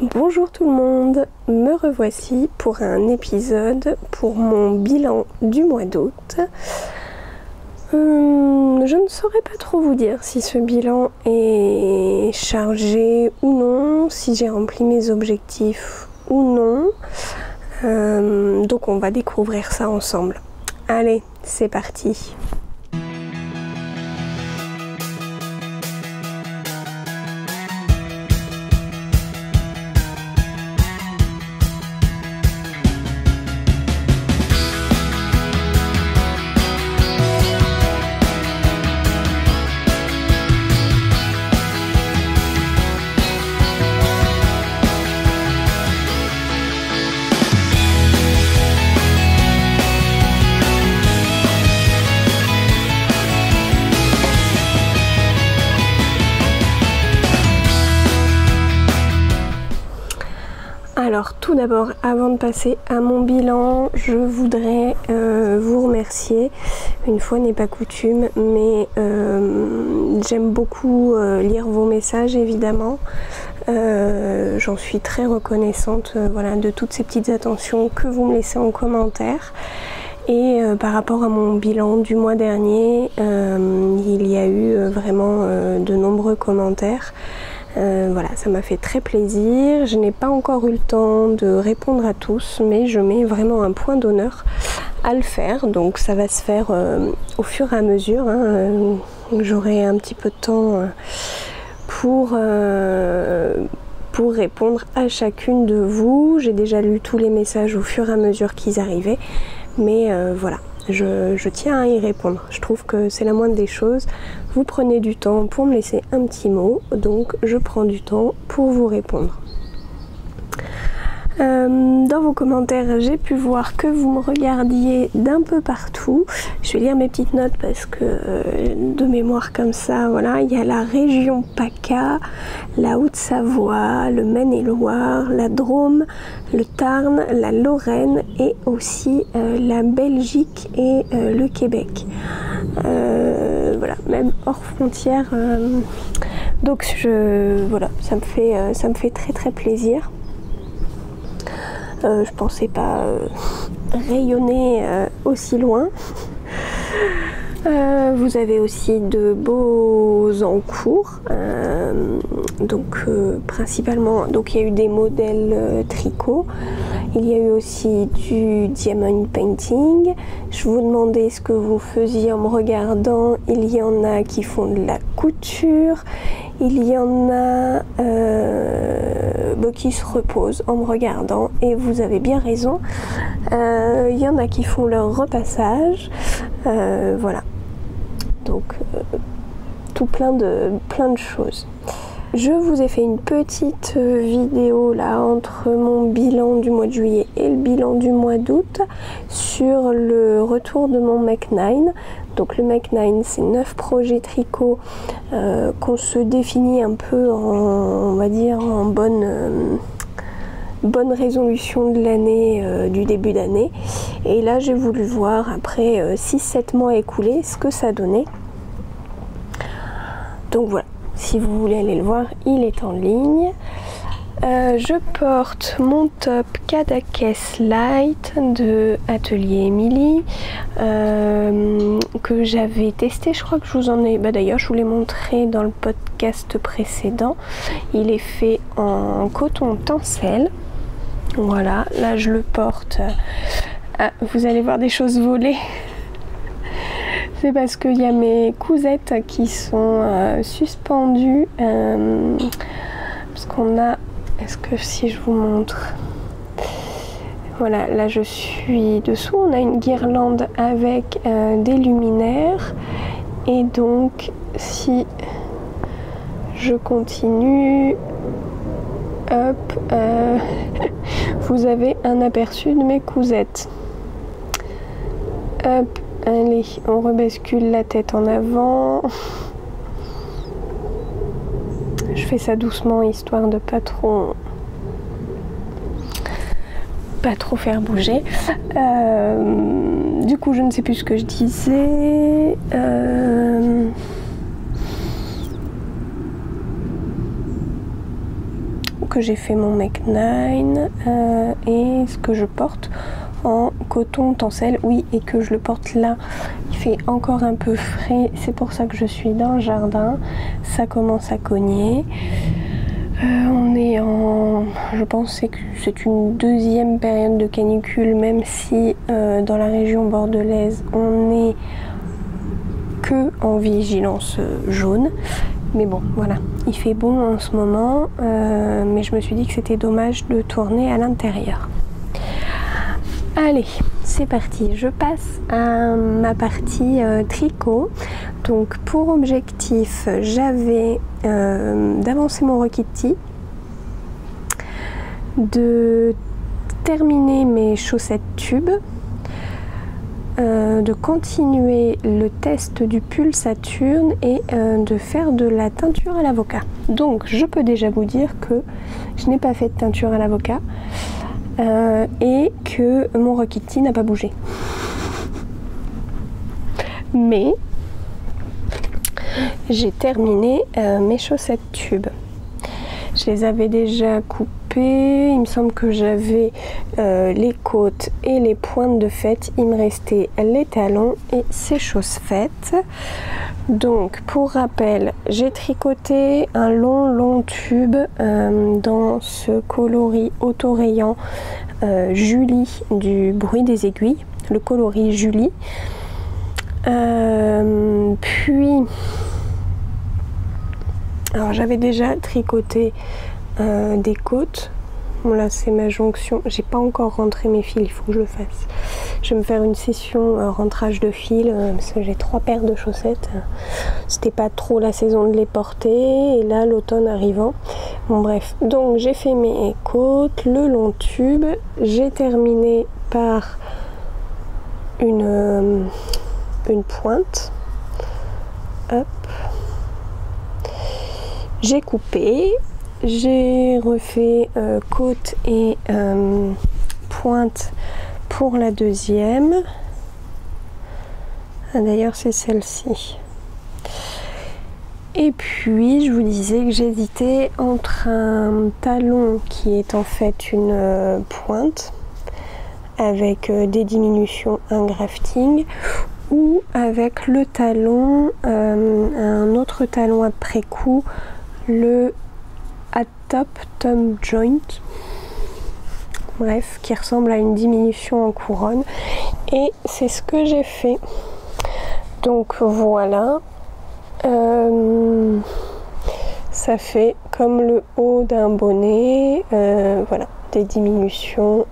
Bonjour tout le monde, me revoici pour un épisode pour mon bilan du mois d'août. Je ne saurais pas trop vous dire si ce bilan est chargé ou non, si j'ai rempli mes objectifs ou non. Donc on va découvrir ça ensemble. Allez, c'est parti. Alors tout d'abord, avant de passer à mon bilan, je voudrais vous remercier. Une fois n'est pas coutume, mais j'aime beaucoup lire vos messages évidemment. J'en suis très reconnaissante voilà, de toutes ces petites attentions que vous me laissez en commentaire. Et par rapport à mon bilan du mois dernier, il y a eu vraiment de nombreux commentaires. Voilà, ça m'a fait très plaisir. Je n'ai pas encore eu le temps de répondre à tous, mais je mets vraiment un point d'honneur à le faire. Donc ça va se faire au fur et à mesure. Hein. J'aurai un petit peu de temps pour répondre à chacune de vous. J'ai déjà lu tous les messages au fur et à mesure qu'ils arrivaient. Mais voilà, je tiens à y répondre. Je trouve que c'est la moindre des choses. Vous prenez du temps pour me laisser un petit mot, donc je prends du temps pour vous répondre. Dans vos commentaires, j'ai pu voir que vous me regardiez d'un peu partout. Je vais lire mes petites notes parce que de mémoire comme ça, voilà, il y a la région PACA, la Haute-Savoie, le Maine-et-Loire, la Drôme, le Tarn, la Lorraine et aussi la Belgique et le Québec. Voilà, même hors frontières. Donc voilà, ça me fait très très plaisir. Je pensais pas rayonner aussi loin. Vous avez aussi de beaux encours, donc principalement, donc il y a eu des modèles tricot, il y a eu aussi du diamond painting. Je vous demandais ce que vous faisiez en me regardant. Il y en a qui font de la couture, il y en a qui se reposent en me regardant, et vous avez bien raison. Il y en a qui font leur repassage, voilà. Donc tout plein de choses. Je vous ai fait une petite vidéo là entre mon bilan du mois de juillet et le bilan du mois d'août sur le retour de mon Make 9. Donc le Make 9, c'est 9 projets tricot qu'on se définit un peu en, on va dire, en bonne résolution de l'année, du début d'année. Et là j'ai voulu voir après 6-7 mois écoulés ce que ça donnait. Donc voilà, si vous voulez aller le voir, il est en ligne. Je porte mon top Cadaqués Light de Atelier Émilie que j'avais testé. Je crois que je vous en ai... d'ailleurs, je vous l'ai montré dans le podcast précédent. Il est fait en coton tencel. Voilà, là je le porte. Ah, vous allez voir des choses voler. C'est parce qu'il y a mes cousettes qui sont suspendues. Parce qu'on a... Est-ce que si je vous montre... Voilà, là je suis dessous. On a une guirlande avec des luminaires. Et donc, si je continue... Hop, vous avez un aperçu de mes cousettes. Hop, allez, on rebascule la tête en avant. Je fais ça doucement histoire de pas trop faire bouger. Du coup, je ne sais plus ce que je disais. que j'ai fait mon Mech9 et ce que je porte en coton tencel, oui, et que je le porte là. Il fait encore un peu frais, c'est pour ça que je suis dans le jardin. Ça commence à cogner. On est en... Je pense que c'est une deuxième période de canicule, même si dans la région bordelaise, on est que en vigilance jaune. Mais bon, voilà, il fait bon en ce moment, mais je me suis dit que c'était dommage de tourner à l'intérieur. Allez, c'est parti, je passe à ma partie tricot. Donc pour objectif, j'avais d'avancer mon Rock Kitty, de terminer mes chaussettes tubes, de continuer le test du pull Saturne et de faire de la teinture à l'avocat. Donc je peux déjà vous dire que je n'ai pas fait de teinture à l'avocat et que mon Rock Kitty n'a pas bougé. Mais j'ai terminé mes chaussettes tubes. Je les avais déjà coupées. Il me semble que j'avais les côtes et les pointes de fête. Il me restait les talons et ces choses faites. Donc pour rappel, j'ai tricoté un long tube dans ce coloris autorayant Julie du bruit des aiguilles, le coloris Julie. Puis alors j'avais déjà tricoté des côtes. Bon là c'est ma jonction, j'ai pas encore rentré mes fils, il faut que je le fasse. Je vais me faire une session rentrage de fils parce que j'ai 3 paires de chaussettes. C'était pas trop la saison de les porter et là l'automne arrivant. Bon bref, donc j'ai fait mes côtes, le long tube, j'ai terminé par une pointe. Hop. J'ai coupé. J'ai refait côte et pointe pour la deuxième. Ah, d'ailleurs c'est celle-ci. Et puis je vous disais que j'hésitais entre un talon qui est en fait une pointe avec des diminutions, un grafting, ou avec le talon, un autre talon après coup, le top thumb joint, bref, qui ressemble à une diminution en couronne, et c'est ce que j'ai fait. Donc voilà, ça fait comme le haut d'un bonnet, voilà, des diminutions,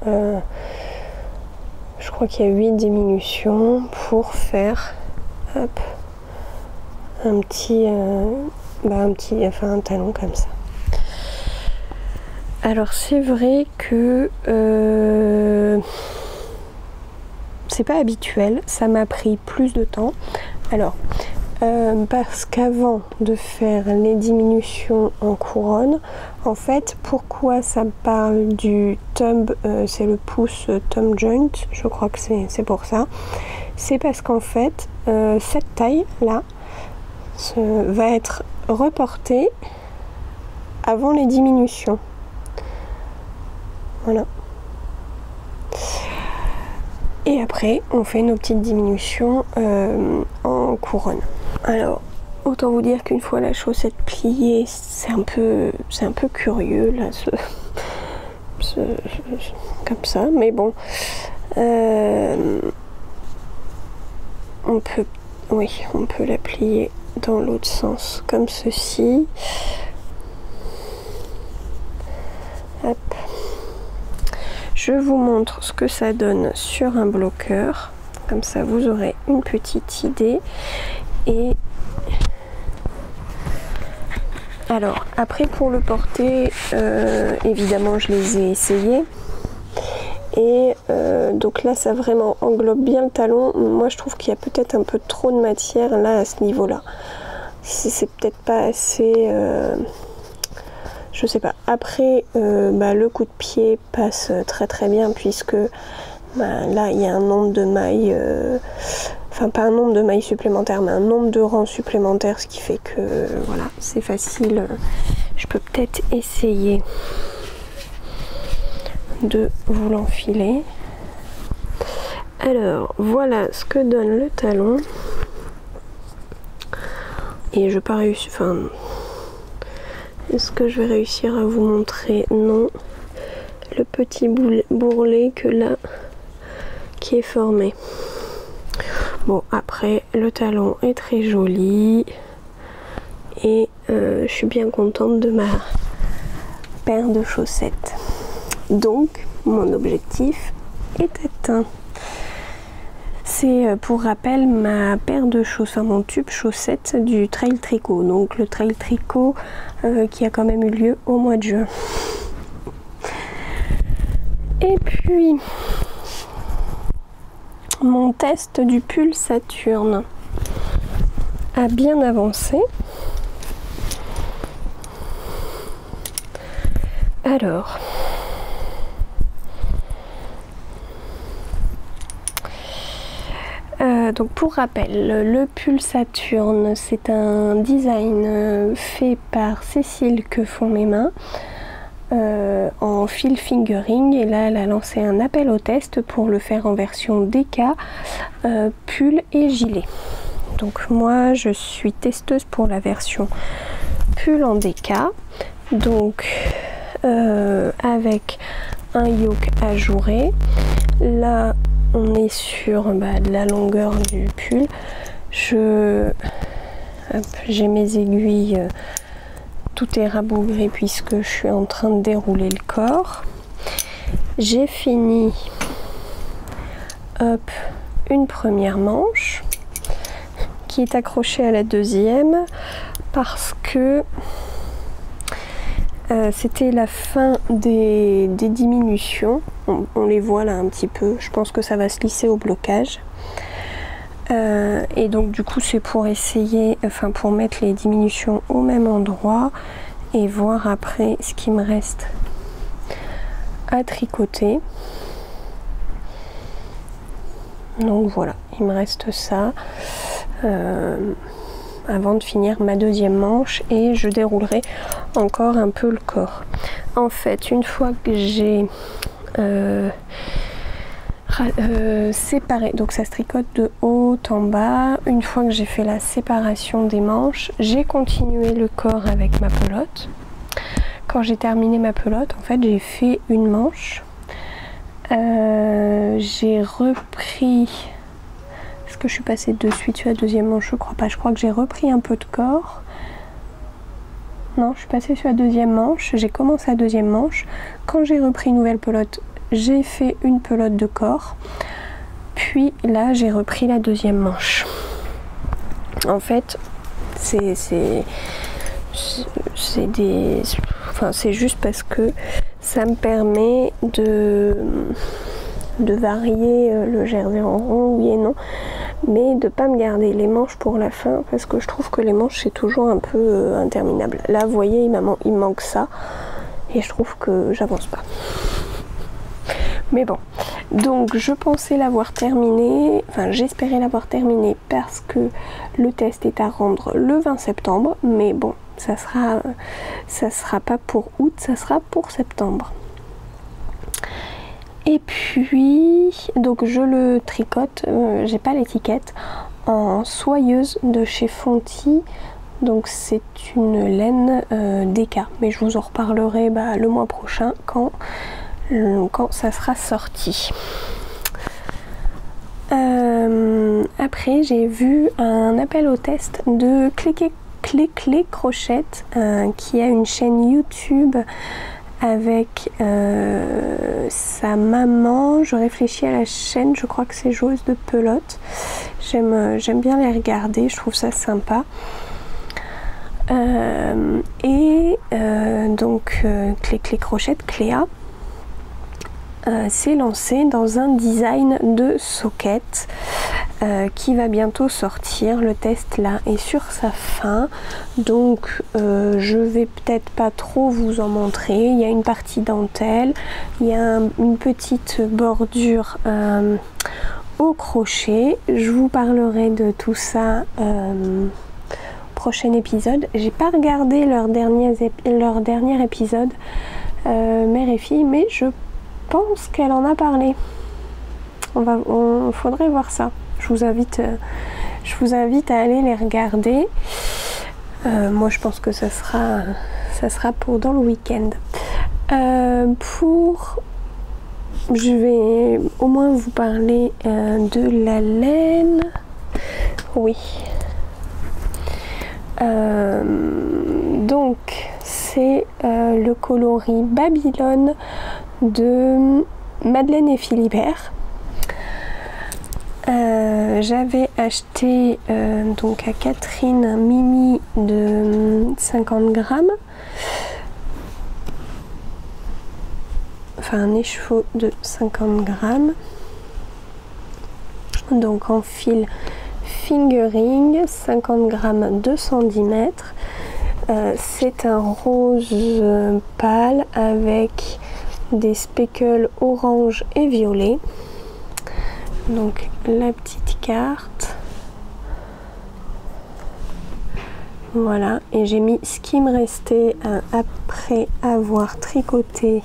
je crois qu'il y a 8 diminutions pour faire hop, un talon comme ça. Alors c'est vrai que c'est pas habituel, ça m'a pris plus de temps. Alors parce qu'avant de faire les diminutions en couronne, en fait pourquoi ça parle du thumb, c'est le pouce thumb joint, je crois que c'est pour ça. C'est parce qu'en fait cette taille là va être reportée avant les diminutions. Voilà. Et après, on fait nos petites diminutions en couronne. Alors, autant vous dire qu'une fois la chaussette pliée, c'est un peu curieux là, comme ça. Mais bon, on peut la plier dans l'autre sens, comme ceci. Hop. Je vous montre ce que ça donne sur un bloqueur, comme ça vous aurez une petite idée. Et alors après pour le porter, évidemment je les ai essayés et donc là ça vraiment englobe bien le talon. Moi je trouve qu'il y a peut-être un peu trop de matière là à ce niveau là, c'est peut-être pas assez, je sais pas. Après le coup de pied passe très bien puisque là il y a un nombre de mailles, enfin pas un nombre de mailles supplémentaires mais un nombre de rangs supplémentaires, ce qui fait que voilà c'est facile. Je peux peut-être essayer de vous l'enfiler. Alors voilà ce que donne le talon. Et je n'ai pas réussi, enfin, est-ce que je vais réussir à vous montrer? Non. Le petit bourrelet que là, qui est formé. Bon, après, le talon est très joli. Et je suis bien contente de ma paire de chaussettes. Donc, mon objectif est atteint. C'est pour rappel ma paire de chaussettes, mon tube chaussette du trail tricot. Donc le trail tricot qui a quand même eu lieu au mois de juin. Et puis mon test du pull Saturne a bien avancé. Alors, donc pour rappel, le pull Saturne, c'est un design fait par Cécile que font mes mains en fil fingering, et là elle a lancé un appel au test pour le faire en version DK, pull et gilet. Donc moi je suis testeuse pour la version pull en DK, donc avec un yoke ajouré. Là on est sur de la longueur du pull. J'ai mes aiguilles, tout est rabougri puisque je suis en train de dérouler le corps. J'ai fini une première manche qui est accrochée à la deuxième parce que c'était la fin des diminutions. On les voit là un petit peu. Je pense que ça va se lisser au blocage. Et donc du coup c'est pour essayer, enfin pour mettre les diminutions au même endroit et voir après ce qui me reste à tricoter. Donc voilà, il me reste ça avant de finir ma deuxième manche, et je déroulerai encore un peu le corps. En fait, une fois que j'ai séparé, donc ça se tricote de haut en bas, une fois que j'ai fait la séparation des manches, j'ai continué le corps avec ma pelote. Quand j'ai terminé ma pelote, en fait j'ai fait une manche, j'ai repris, est-ce que je suis passée de suite sur la deuxième manche? Je crois pas, je crois que j'ai repris un peu de corps. Non, je suis passée sur la deuxième manche, j'ai commencé la deuxième manche. Quand j'ai repris une nouvelle pelote, j'ai fait une pelote de corps. Puis là, j'ai repris la deuxième manche. En fait, c'est juste parce que ça me permet de varier le jersey en rond, oui et non, mais de pas me garder les manches pour la fin, parce que je trouve que les manches c'est toujours un peu interminable. Là vous voyez, il me manque ça et je trouve que j'avance pas. Mais bon, donc je pensais l'avoir terminé, enfin j'espérais l'avoir terminé parce que le test est à rendre le 20 septembre, mais bon, ça sera pas pour août, ça sera pour septembre. Et puis, donc je le tricote, j'ai pas l'étiquette, en soyeuse de chez Fonty. Donc c'est une laine DK, mais je vous en reparlerai le mois prochain quand ça sera sorti. Après j'ai vu un appel au test de Clé Crochette qui a une chaîne YouTube avec sa maman. Je réfléchis à la chaîne, je crois que c'est Joueuse de pelote. J'aime bien les regarder, je trouve ça sympa. Donc Clé Crochette, Cléa, s'est lancée dans un design de socket qui va bientôt sortir. Le test là est sur sa fin, donc je vais peut-être pas trop vous en montrer. Il y a une partie dentelle, il y a une petite bordure au crochet. Je vous parlerai de tout ça prochain épisode. J'ai pas regardé leur dernier épisode, mère et fille, mais je pense qu'elle en a parlé. Faudrait voir ça. Je vous invite à aller les regarder. Moi je pense que ça sera pour dans le week-end. Je vais au moins vous parler de la laine. Oui. Donc c'est le coloris Babylone de Madeleine et Philibert. J'avais acheté donc à Catherine un mini de 50 grammes, enfin un écheveau de 50 grammes, donc en fil fingering, 50 grammes de centimètres. C'est un rose pâle avec des speckles orange et violet. Donc la petite carte, voilà, et j'ai mis ce qui me restait après avoir tricoté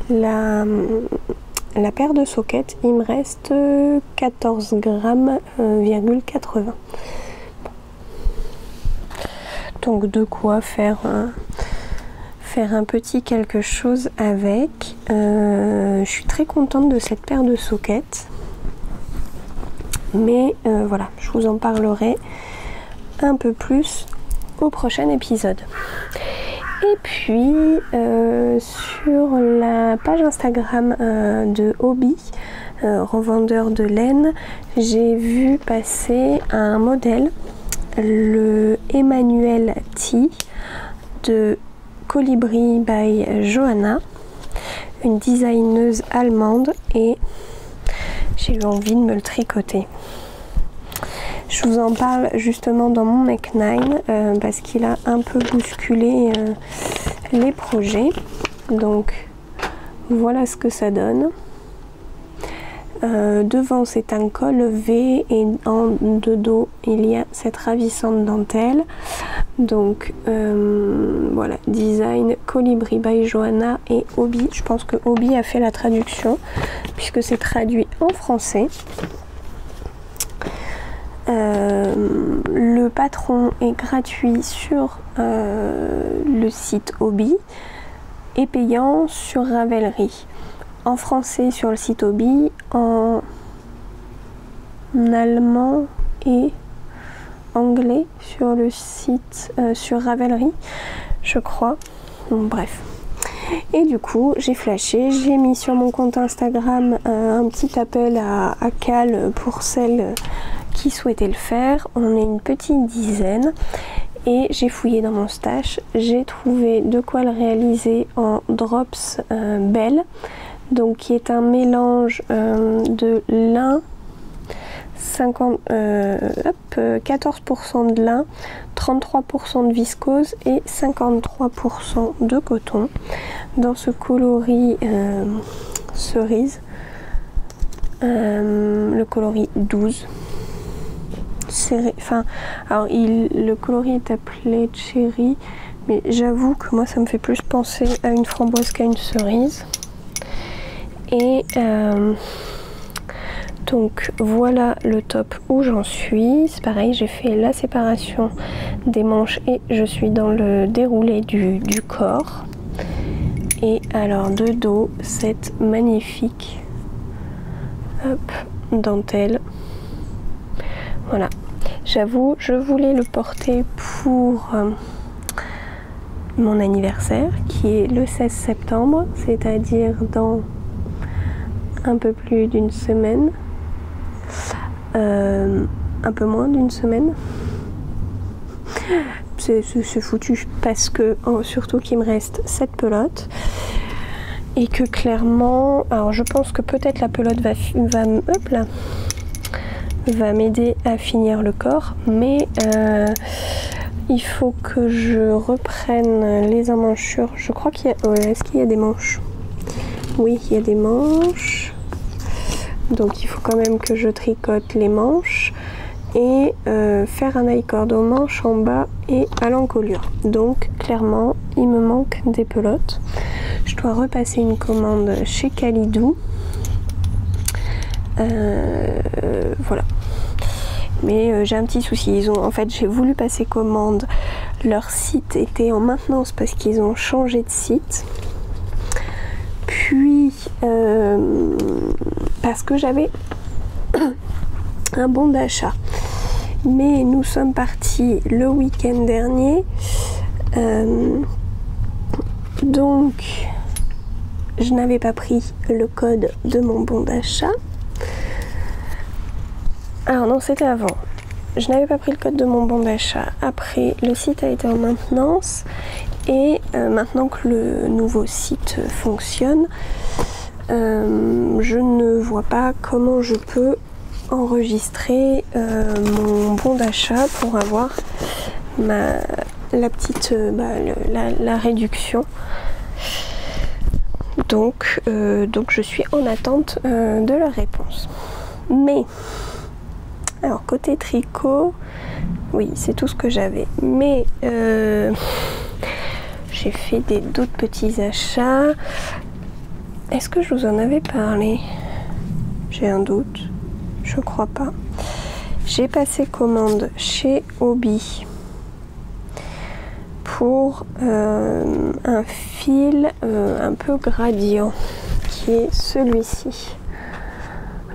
la paire de soquettes. Il me reste 14 grammes, 80. Donc de quoi faire un petit quelque chose avec. Je suis très contente de cette paire de soquettes. Mais voilà, je vous en parlerai un peu plus au prochain épisode. Et puis sur la page Instagram de Hobby, revendeur de laine, j'ai vu passer un modèle, le Emmanuel T de Colibri by Johanna, une designeuse allemande, et j'ai eu envie de me le tricoter. Je vous en parle justement dans mon Make 9 parce qu'il a un peu bousculé les projets. Donc voilà ce que ça donne. Devant c'est un col V et en de dos il y a cette ravissante dentelle. Donc voilà, design Colibri by Johanna et Hobby. Je pense que Hobby a fait la traduction puisque c'est traduit en français. Le patron est gratuit sur le site Hobby et payant sur Ravelry. En français sur le site Hobby, en allemand et anglais sur le site sur Ravelry, je crois. Donc, bref. Et du coup, j'ai flashé, j'ai mis sur mon compte Instagram un petit appel à call pour celles qui souhaitaient le faire. On est une petite dizaine et j'ai fouillé dans mon stash. J'ai trouvé de quoi le réaliser en drops Belle, donc qui est un mélange de lin, 14% de lin, 33% de viscose et 53% de coton dans ce coloris cerise, le coloris 12. Alors le coloris est appelé cherry, mais j'avoue que moi ça me fait plus penser à une framboise qu'à une cerise. Et donc voilà le top où j'en suis. C'est pareil, j'ai fait la séparation des manches et je suis dans le déroulé du corps. Et alors de dos, cette magnifique dentelle. Voilà, j'avoue, je voulais le porter pour mon anniversaire qui est le 16 septembre, c'est-à-dire dans un peu plus d'une semaine, un peu moins d'une semaine. C'est foutu parce que surtout qu'il me reste cette pelote et que clairement, alors je pense que peut-être la pelote va m'aider à finir le corps, mais il faut que je reprenne les emmanchures. Je crois qu'il y a... est-ce qu'il y a des manches? Oui, il y a des manches. Donc il faut quand même que je tricote les manches et faire un high-cord aux manches en bas et à l'encolure. Donc clairement, il me manque des pelotes. Je dois repasser une commande chez Kalidou. Voilà. Mais j'ai un petit souci. En fait, j'ai voulu passer commande. Leur site était en maintenance parce qu'ils ont changé de site. Puis, parce que j'avais un bon d'achat. Mais nous sommes partis le week-end dernier. Donc, je n'avais pas pris le code de mon bon d'achat. Alors non, c'était avant. Je n'avais pas pris le code de mon bon d'achat. Après, le site a été en maintenance. Et maintenant que le nouveau site fonctionne, je ne vois pas comment je peux enregistrer mon bon d'achat pour avoir la petite la réduction. Donc je suis en attente de leur réponse. Mais alors côté tricot, oui, c'est tout ce que j'avais. Mais j'ai fait d'autres petits achats. Est-ce que je vous en avais parlé? J'ai un doute. Je crois pas. J'ai passé commande chez Hobby pour un fil un peu gradient qui est celui-ci.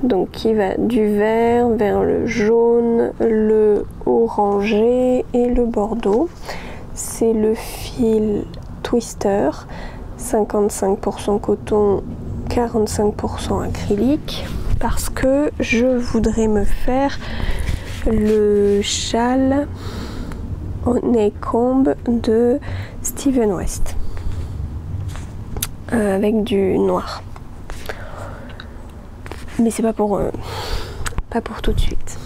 Donc qui va du vert vers le jaune, le orangé et le bordeaux. C'est le fil Twister, 55% coton, 45% acrylique, parce que je voudrais me faire le châle Honeycomb de Steven West avec du noir. Mais c'est pas pour tout de suite.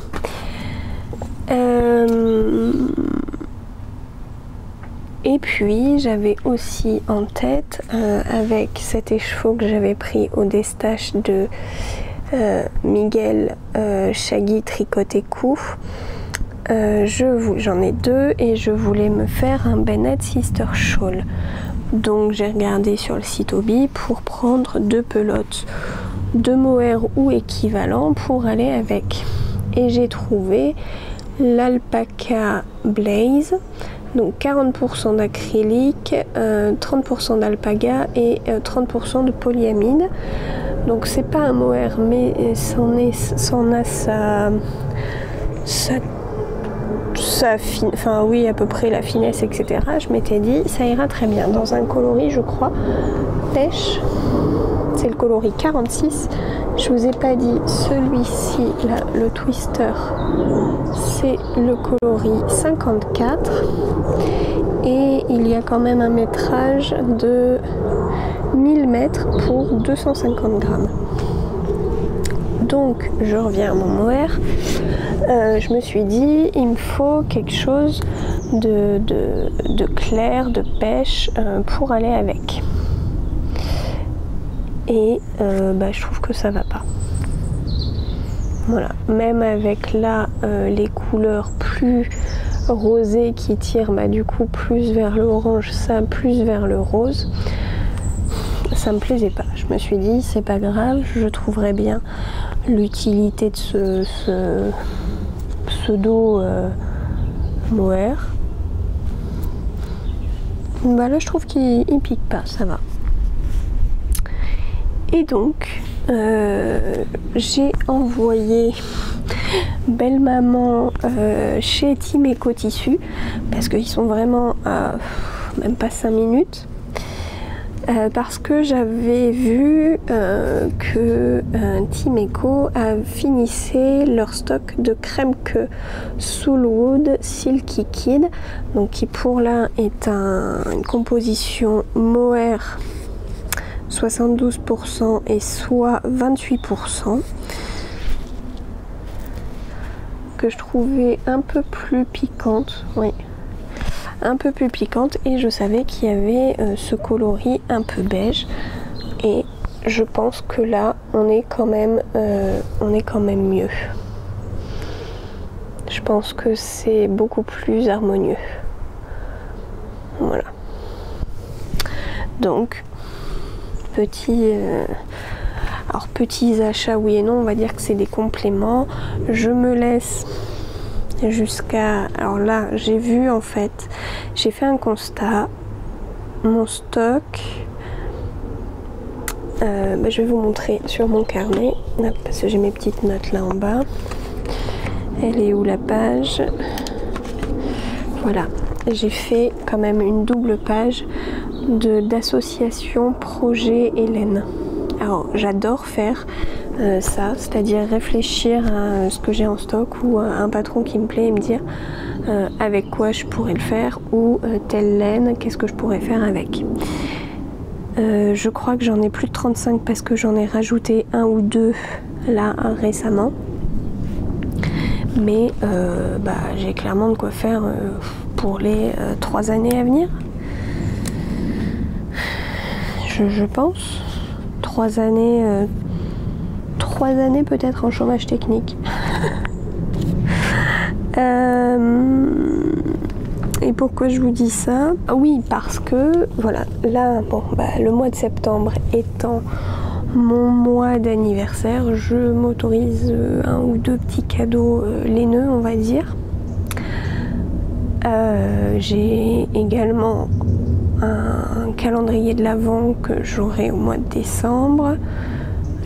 Et puis j'avais aussi en tête avec cet écheveau que j'avais pris au Destache de Miguel Chagui Tricoté Cou. J'en ai deux et je voulais me faire un Bennett Sister Shawl. Donc j'ai regardé sur le site Hobby pour prendre deux pelotes de mohair ou équivalent pour aller avec. Et j'ai trouvé l'Alpaca Blaze, donc 40% d'acrylique, 30% d'alpaga et 30% de polyamide. Donc c'est pas un mohair, mais c'en a enfin oui, à peu près la finesse, etc. Je m'étais dit ça ira très bien dans un coloris, je crois, pêche. C'est le coloris 46. Je vous ai pas dit, celui-ci là, le Twister, c'est le coloris 54 et il y a quand même un métrage de 1000 mètres pour 250 grammes. Donc je reviens à mon mohair. Je me suis dit il me faut quelque chose de clair, de pêche pour aller avec. Et je trouve que ça va pas. Voilà, même avec là les couleurs plus rosées qui tirent du coup plus vers l'orange, ça plus vers le rose, ça me plaisait pas. Je me suis dit c'est pas grave, je trouverais bien l'utilité de ce pseudo mohair. Là je trouve qu'il pique pas, ça va. Et donc, j'ai envoyé belle maman chez Timeco Tissu parce qu'ils sont vraiment à même pas 5 minutes. Parce que j'avais vu que Timeco a finissé leur stock de crème queue Soulwood Silky Kid, donc qui pour là est une composition mohair 72% et soie 28%, que je trouvais un peu plus piquante, oui, un peu plus piquante, et je savais qu'il y avait ce coloris un peu beige, et je pense que là on est quand même mieux. Je pense que c'est beaucoup plus harmonieux. Voilà. Donc alors petits achats oui et non, on va dire que c'est des compléments. Je me laisse jusqu'à... Alors là, j'ai vu en fait, j'ai fait un constat. Mon stock, je vais vous montrer sur mon carnet, parce que j'ai mes petites notes là en bas. Elle est où la page? Voilà, j'ai fait quand même une double page d'association projet Hélène. Alors j'adore faire ça, c'est-à-dire réfléchir à ce que j'ai en stock ou à un patron qui me plaît et me dire avec quoi je pourrais le faire ou telle laine, qu'est-ce que je pourrais faire avec. Je crois que j'en ai plus de 35 parce que j'en ai rajouté un ou deux là récemment. Mais j'ai clairement de quoi faire pour les 3 années à venir. Je pense. 3 années peut-être en chômage technique. Et pourquoi je vous dis ça? Oui, parce que voilà, là, le mois de septembre étant mon mois d'anniversaire, je m'autorise un ou deux petits cadeaux laineux, on va dire. J'ai également un calendrier de l'Avent que j'aurai au mois de décembre,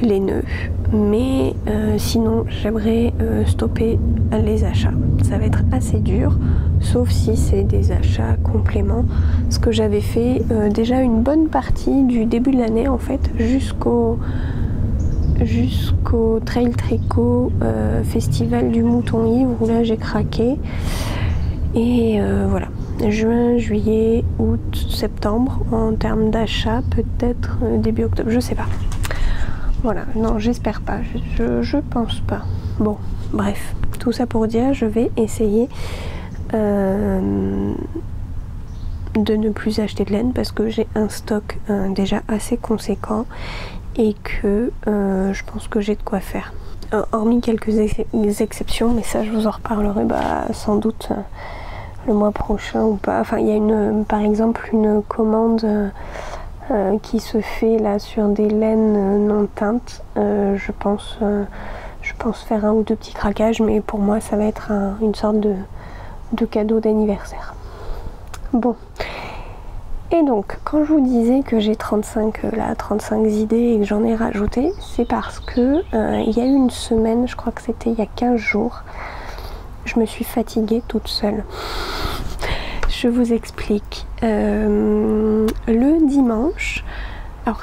laineux. Mais sinon, j'aimerais stopper les achats. Ça va être assez dur, sauf si c'est des achats compléments. Ce que j'avais fait déjà une bonne partie du début de l'année, en fait, jusqu'au Trail Tricot Festival du Mouton Ivre, où là j'ai craqué. Et voilà, juin, juillet, août, septembre, en termes d'achat, peut-être début octobre, je sais pas. Voilà, non, j'espère pas, je pense pas. Bon, bref, tout ça pour dire, je vais essayer de ne plus acheter de laine parce que j'ai un stock déjà assez conséquent et que je pense que j'ai de quoi faire. Hormis quelques exceptions, mais ça je vous en reparlerai sans doute le mois prochain ou pas. Enfin, il y a par exemple une commande qui se fait là sur des laines non teintes. Je pense faire un ou deux petits craquages, mais pour moi ça va être une sorte de cadeau d'anniversaire. Bon, et donc quand je vous disais que j'ai 35 idées et que j'en ai rajouté, c'est parce que il y a eu une semaine, je crois que c'était il y a 15 jours, je me suis fatiguée toute seule. Je vous explique. Le dimanche, alors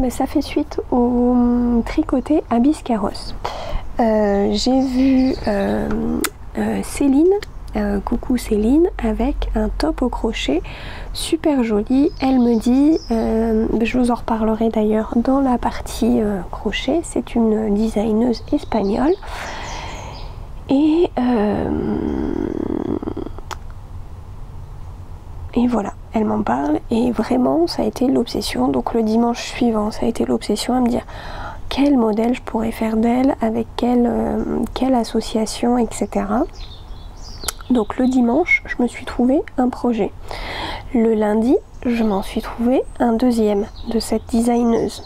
ça fait suite au tricoté à Biscarrosse. J'ai vu Céline, coucou Céline, avec un top au crochet super joli. Elle me dit, je vous en reparlerai d'ailleurs dans la partie crochet, c'est une designeuse espagnole. Et voilà, elle m'en parle et vraiment ça a été l'obsession. Donc le dimanche suivant, ça a été l'obsession à me dire quel modèle je pourrais faire d'elle, avec quelle association, etc. Donc le dimanche, je me suis trouvé un projet. Le lundi, je m'en suis trouvé un deuxième de cette designeuse.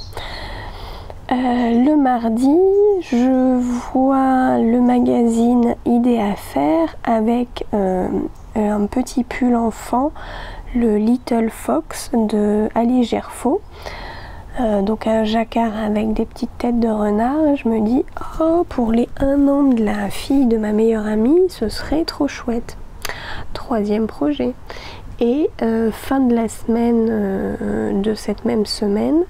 Le mardi, je vois le magazine Idées à faire avec un petit pull enfant, le Little Fox de Ali Gerfaux. Donc un jacquard avec des petites têtes de renard. Je me dis, oh, pour les 1 an de la fille de ma meilleure amie, ce serait trop chouette. 3e projet. Et fin de la semaine, de cette même semaine,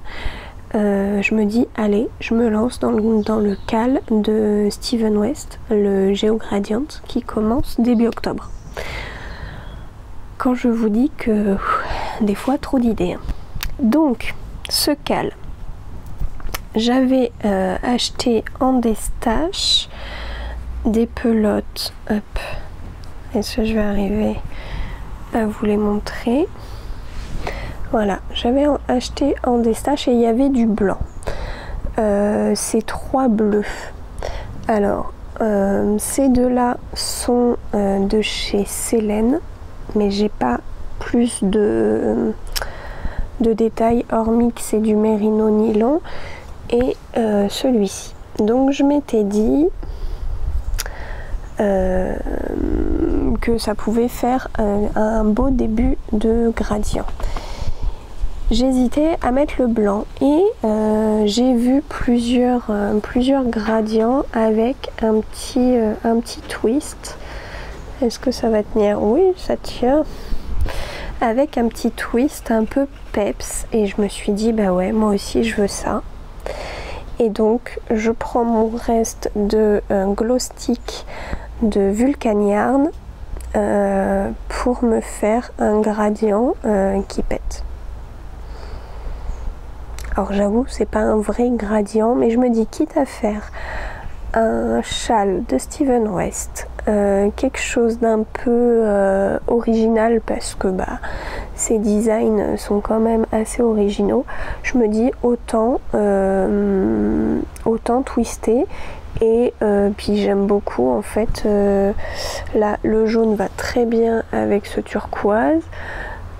je me dis, allez, je me lance dans le cal de Steven West, le Geo Gradient, qui commence début octobre. Quand je vous dis que des fois trop d'idées. Donc ce cal, j'avais acheté en destache des pelotes. Hop, est-ce que je vais arriver à vous les montrer? Voilà, j'avais acheté en destache et il y avait du blanc. Ces 3 bleus. Alors ces 2-là sont de chez Célène, mais j'ai pas plus de détails hormis que c'est du mérino nylon et celui-ci. Donc je m'étais dit que ça pouvait faire un beau début de gradient. J'hésitais à mettre le blanc et j'ai vu plusieurs gradients avec un petit twist. Est-ce que ça va tenir? Oui, ça tient. Avec un petit twist un peu peps, et je me suis dit bah ouais, moi aussi je veux ça. Et donc je prends mon reste de glow stick de Vulcan Yarn pour me faire un gradient qui pète. Alors j'avoue, c'est pas un vrai gradient, mais je me dis quitte à faire un châle de Steven West, quelque chose d'un peu original, parce que bah ces designs sont quand même assez originaux, je me dis autant twister. Et puis j'aime beaucoup en fait, là le jaune va très bien avec ce turquoise.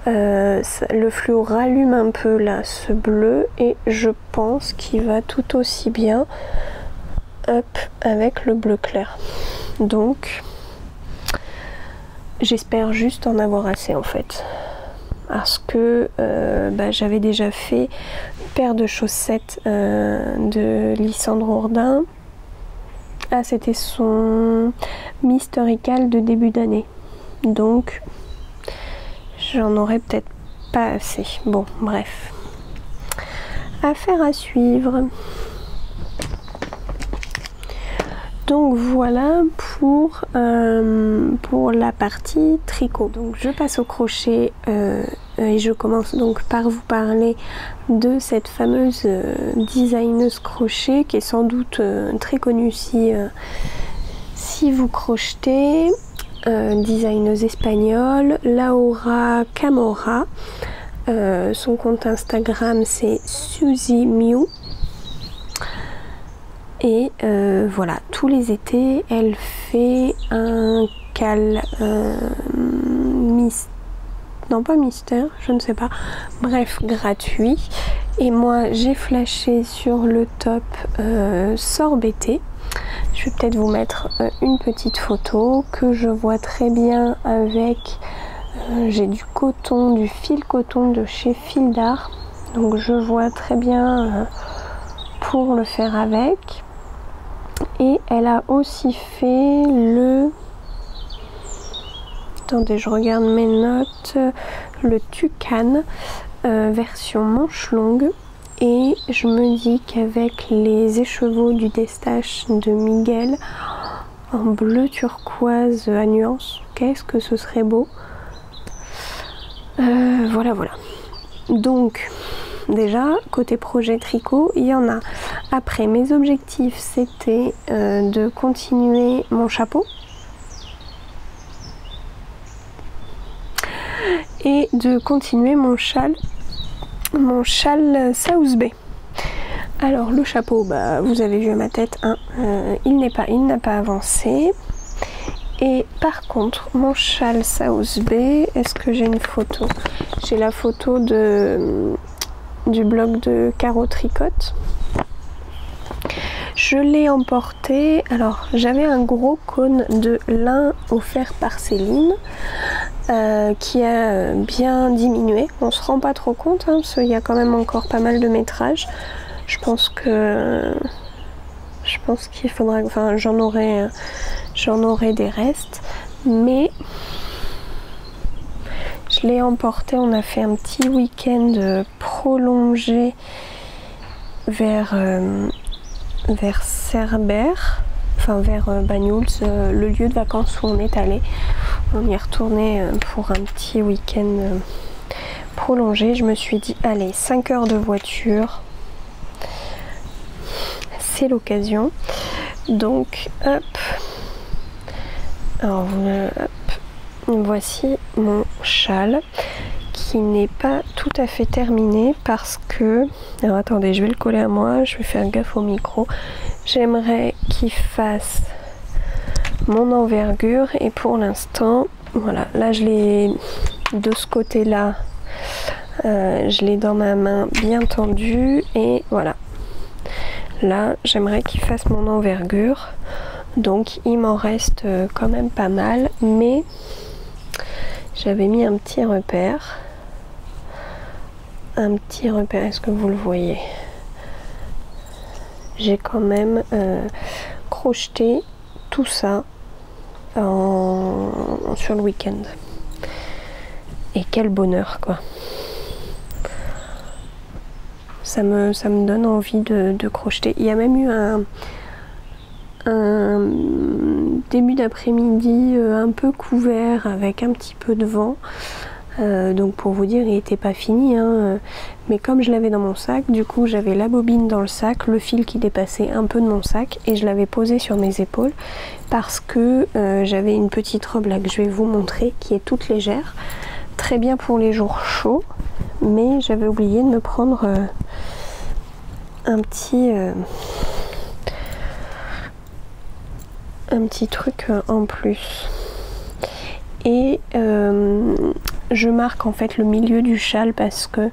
Le fluo rallume un peu là ce bleu, et je pense qu'il va tout aussi bien avec le bleu clair. Donc j'espère juste en avoir assez en fait, parce que j'avais déjà fait une paire de chaussettes de Lysandre Hourdin. Ah, c'était son Mysterical de début d'année, donc j'en aurais peut-être pas assez. Bon, bref. Affaire à suivre. Donc voilà pour la partie tricot. Donc je passe au crochet et je commence donc par vous parler de cette fameuse designeuse crochet qui est sans doute très connue si vous crochetez. Designeuse espagnole, Laura Camora. Son compte Instagram c'est Suzy Mew. Et voilà, tous les étés elle fait un cal non pas mystère, je ne sais pas, bref, gratuit. Et moi j'ai flashé sur le top sorbetté. Je vais peut-être vous mettre une petite photo que je vois très bien avec j'ai du coton, du fil coton de chez Fil d'Art, donc je vois très bien pour le faire avec. Et elle a aussi fait le, attendez je regarde mes notes, le Tucan version manche longue. Et je me dis qu'avec les écheveaux du Destache de Miguel en bleu turquoise à nuance, qu'est-ce que ce serait beau. Voilà. Donc déjà côté projet tricot il y en a. Après mes objectifs c'était de continuer mon chapeau et de continuer mon châle South Bay. Alors le chapeau, bah, vous avez vu à ma tête, hein, il n'a pas avancé. Et par contre mon châle South Bay, est-ce que j'ai une photo? J'ai la photo du blog de Caro Tricote. Je l'ai emporté. Alors j'avais un gros cône de lin offert par Céline qui a bien diminué. On se rend pas trop compte hein, parce qu'il y a quand même encore pas mal de métrage. Je pense qu'il faudra, enfin j'en aurai des restes, mais je l'ai emporté. On a fait un petit week-end prolongé vers Cerbère, enfin vers Banyuls, le lieu de vacances où on est allé. On y est retourné pour un petit week-end prolongé. Je me suis dit allez, 5 heures de voiture, c'est l'occasion. Donc hop, alors hop, voici mon châle qui n'est pas tout à fait terminé parce que, alors attendez, je vais le coller à moi, je vais faire gaffe au micro. J'aimerais qu'il fasse mon envergure et pour l'instant voilà, là je l'ai de ce côté là Je l'ai dans ma main bien tendue et voilà. Là, j'aimerais qu'il fasse mon envergure. Donc il m'en reste quand même pas mal, mais j'avais mis un petit repère. Est-ce que vous le voyez? J'ai quand même crocheté tout ça sur le week-end. Et quel bonheur, quoi. Ça me donne envie de crocheter. Il y a même eu un début d'après-midi un peu couvert avec un petit peu de vent. Donc pour vous dire, il n'était pas fini, hein, mais comme je l'avais dans mon sac, du coup j'avais la bobine dans le sac, le fil qui dépassait un peu de mon sac et je l'avais posé sur mes épaules parce que j'avais une petite robe là que je vais vous montrer qui est toute légère, très bien pour les jours chauds, mais j'avais oublié de me prendre un petit truc en plus. Et je marque en fait le milieu du châle parce que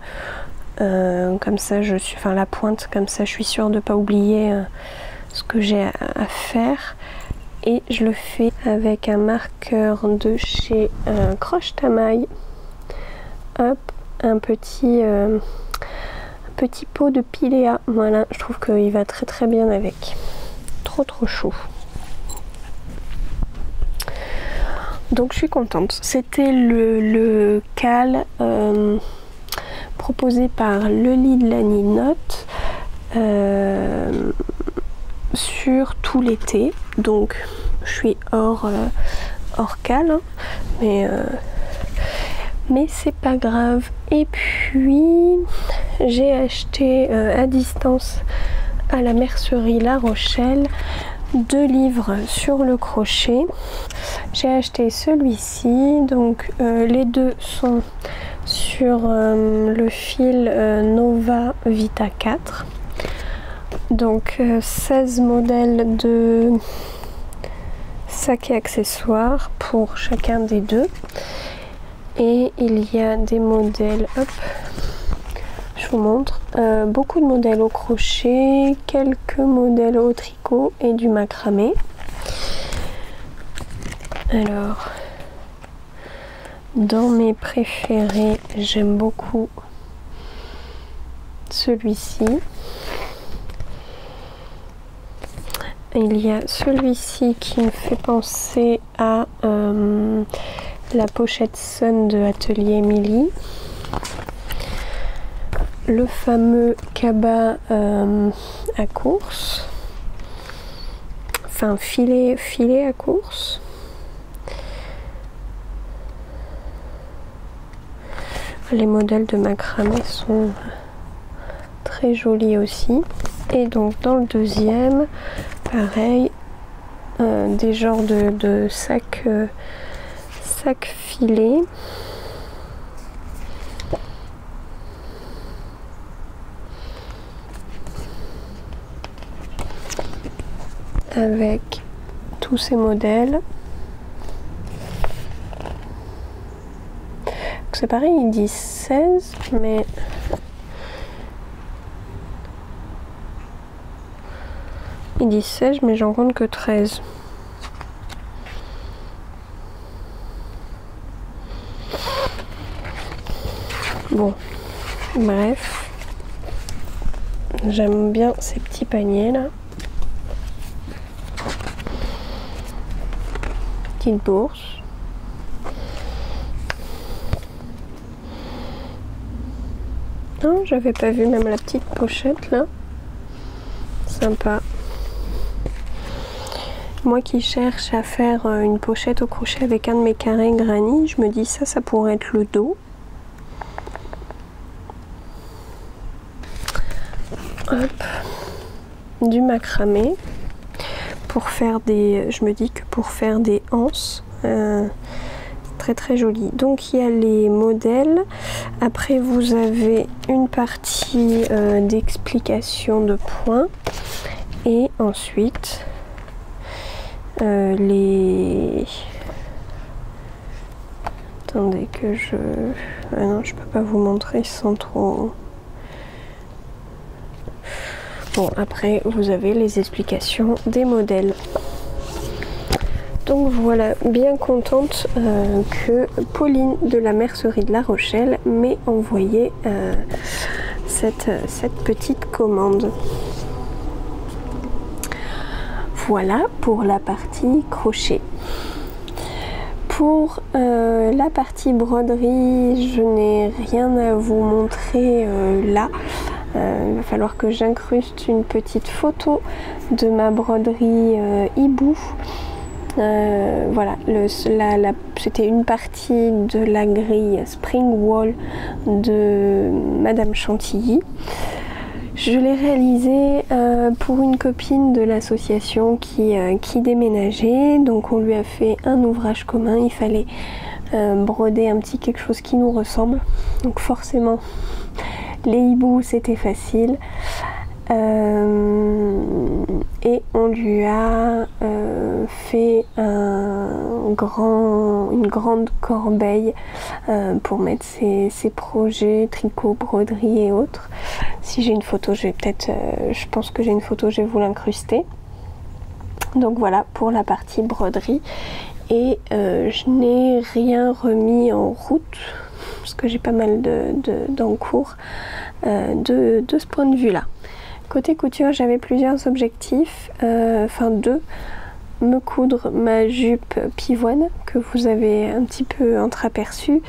comme ça je suis, enfin la pointe, comme ça je suis sûre de ne pas oublier ce que j'ai à faire. Et je le fais avec un marqueur de chez Croche-Tamaille. Hop, un petit pot de Pilea. Voilà, je trouve qu'il va très très bien avec. Trop chaud. Donc je suis contente. C'était le cal proposé par le lit de la Ninotte sur tout l'été. Donc je suis hors cal, hein, mais c'est pas grave. Et puis j'ai acheté à distance à la mercerie La Rochelle 2 livres sur le crochet. J'ai acheté celui-ci, donc les deux sont sur le fil Nova Vita 4. Donc 16 modèles de sacs et accessoires pour chacun des deux. Et il y a des modèles, hop, je vous montre, beaucoup de modèles au crochet, quelques modèles au tricot et du macramé. Alors, dans mes préférés, j'aime beaucoup celui-ci. Il y a celui-ci qui me fait penser à la pochette Sun de Atelier Emily. Le fameux cabas à course, enfin filet à course. Les modèles de macramé sont très jolis aussi. Et donc dans le deuxième, pareil, des genres de sacs filets. Avec tous ces modèles. C'est pareil, ils disent 16, mais ils disent 16, mais j'en compte que 13. Bon, bref, j'aime bien ces petits paniers là. Petite bourse. Non, j'avais pas vu même la petite pochette là. Sympa. Moi qui cherche à faire une pochette au crochet avec un de mes carrés granny, je me dis ça pourrait être le dos. Hop. Du macramé. Pour faire des... Je me dis que pour faire des anses, très joli. Donc il y a les modèles. Après vous avez une partie d'explication de points. Et ensuite les... Attendez que je... Ah non, je peux pas vous montrer sans trop... Bon, après, vous avez les explications des modèles. Donc voilà, bien contente que Pauline de la mercerie de La Rochelle m'ait envoyé cette petite commande. Voilà pour la partie crochet. Pour la partie broderie, je n'ai rien à vous montrer là. Il va falloir que j'incruste une petite photo de ma broderie hibou. Voilà, c'était une partie de la grille Spring Wall de Madame Chantilly. Je l'ai réalisée pour une copine de l'association qui déménageait, donc on lui a fait un ouvrage commun, il fallait broder un petit quelque chose qui nous ressemble, donc forcément les hiboux c'était facile. Et on lui a fait une grande corbeille pour mettre ses projets, tricot, broderie et autres. Si j'ai une photo, je pense que j'ai une photo, je vais vous l'incruster. Donc voilà pour la partie broderie. Et je n'ai rien remis en route parce que j'ai pas mal d'encours de ce point de vue là. Côté couture, j'avais plusieurs objectifs, enfin deux. Me coudre ma jupe pivoine que vous avez un petit peu entreaperçue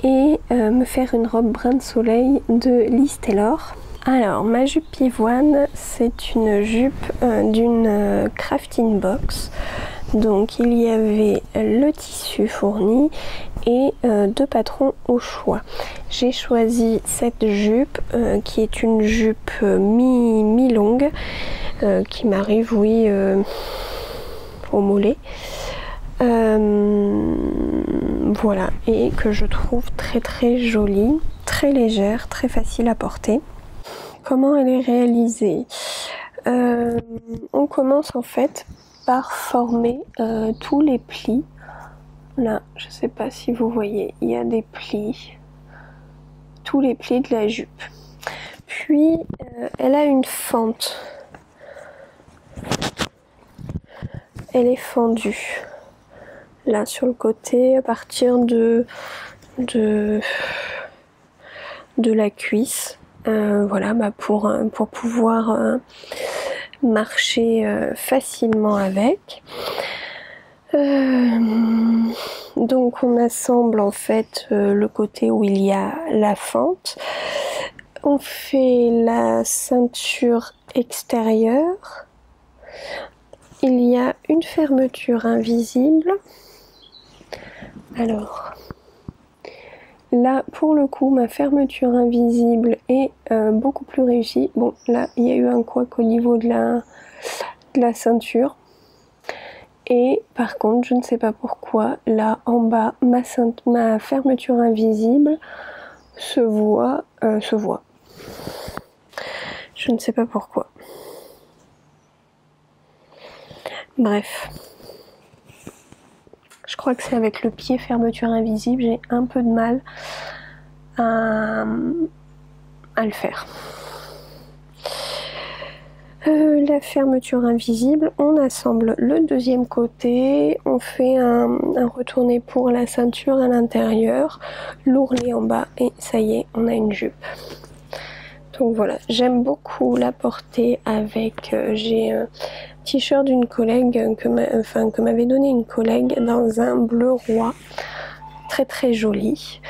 et me faire une robe brin de soleil de Liz Taylor. Alors ma jupe pivoine, c'est une jupe d'une crafting box. Donc il y avait le tissu fourni et deux patrons au choix. J'ai choisi cette jupe qui est une jupe mi-longue qui m'arrive, oui, au mollet. Voilà, et que je trouve très jolie, très légère, très facile à porter. Comment elle est réalisée? On commence en fait par former tous les plis. Là, je ne sais pas si vous voyez, il y a des plis, tous les plis de la jupe. Puis, elle a une fente. Elle est fendue. Là, sur le côté, à partir de la cuisse. Voilà, pour pouvoir marcher facilement avec. Donc on assemble en fait le côté où il y a la fente. On fait la ceinture extérieure. Il y a une fermeture invisible. Alors là, pour le coup, ma fermeture invisible est beaucoup plus réussie. Bon, là, il y a eu un couac au niveau de la ceinture. Et par contre, je ne sais pas pourquoi, là en bas, ma fermeture invisible se voit. Je ne sais pas pourquoi. Bref. Je crois que c'est avec le pied fermeture invisible, j'ai un peu de mal à le faire. La fermeture invisible, on assemble le deuxième côté, on fait un retourné pour la ceinture à l'intérieur, l'ourlet en bas et ça y est, on a une jupe. Donc voilà, j'aime beaucoup la porter avec, j'ai un t-shirt d'une collègue que m'avait donné une collègue dans un bleu roi, très joli.